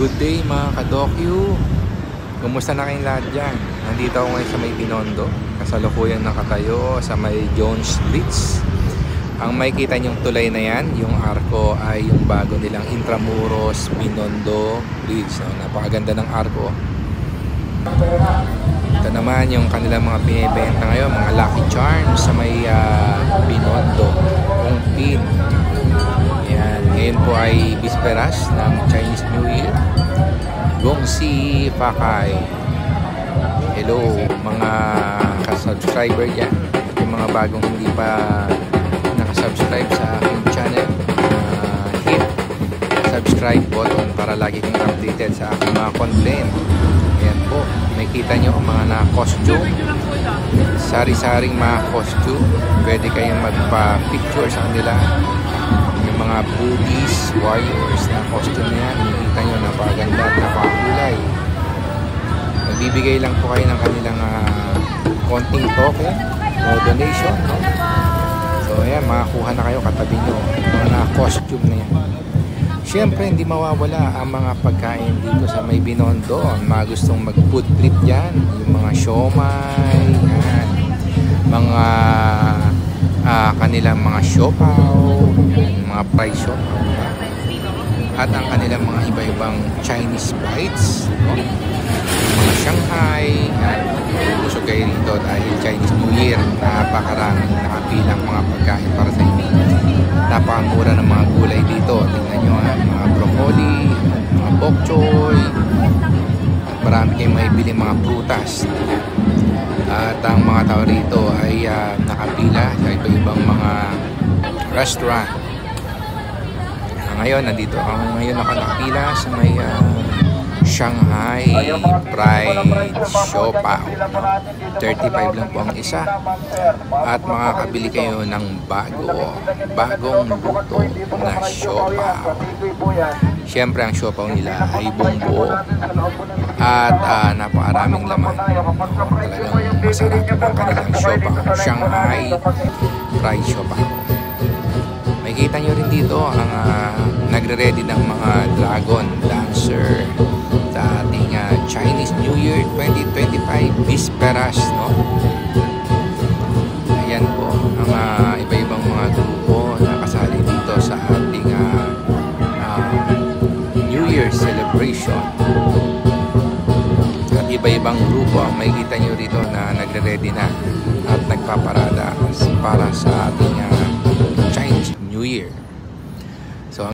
Good day mga ka-Dokyu. Kumusta na kayong lahat dyan? Nandito ako ngayon sa may Binondo. Kasalukuyan nakatayo sa may Jones Bridge. Ang makikita nyong tulay na yan, yung arko, ay yung bago nilang Intramuros Binondo Bridge. So, napakaganda ng arko. Ito naman yung kanilang mga pinibenta ngayon, mga Lucky Charms sa may Binondo, Kung Pin. Ngayon po ay bisperas ng Chinese New Year. Gongsi Pakay. Hello mga ka-subscriber dyan. Yung mga bagong hindi pa nakasubscribe sa aking channel, hit subscribe button para lagi kang updated sa aking mga content. Ayan po, may kita nyo ang mga na-costume, sari-saring mga costume. Pwede kayong magpa-picture sa kanila. Mga Buddhist warriors na costume na yan, nakikita nyo, napakaganda at napakakulay. Magbibigay lang po kayo ng kanilang konting token o donation, no? So ayan, makakuha na kayo, katabi nyo mga costume na yan. Siyempre hindi mawawala ang mga pagkain dito sa may Binondo. Mga gustong mag food trip dyan, yung mga siomay, yan, mga kanilang mga siopaw, mga fried siopaw, at ang kanilang mga iba-ibang Chinese bites, no? Mga Shanghai, busog kayo rito dahil Chinese New Year. Napakaraming nakapilang mga pagkain para sa inyo. Napakamura ng mga gulay dito. Tingnan nyo, mga broccoli, mga bok choy, at marami kayong maibili mga prutas. At ang mga tao rito ay nakapila sa iba-ibang mga restaurant. Ngayon, nandito ako ngayon nakapila sa may Shanghai fried siopaw. 35 lang po ang isa. At makakabili kayo ng bagong luto na siopaw. Siyempre ang siopaw nila ay buong-buo at napakaraming laman. Talagang masarap ang kanilang siopaw. Shanghai fried siopaw. Makikita nyo rin dito ang nagre-ready ng mga dragon dancer sa ating Chinese New Year 2025 bisperas, no? Ayan po ang iba-ibang mga grupo na kasali dito sa ating New Year celebration. At iba-ibang grupo ang makikita nyo rito na nagre-ready na at nagpaparada para sa ating Chinese New Year.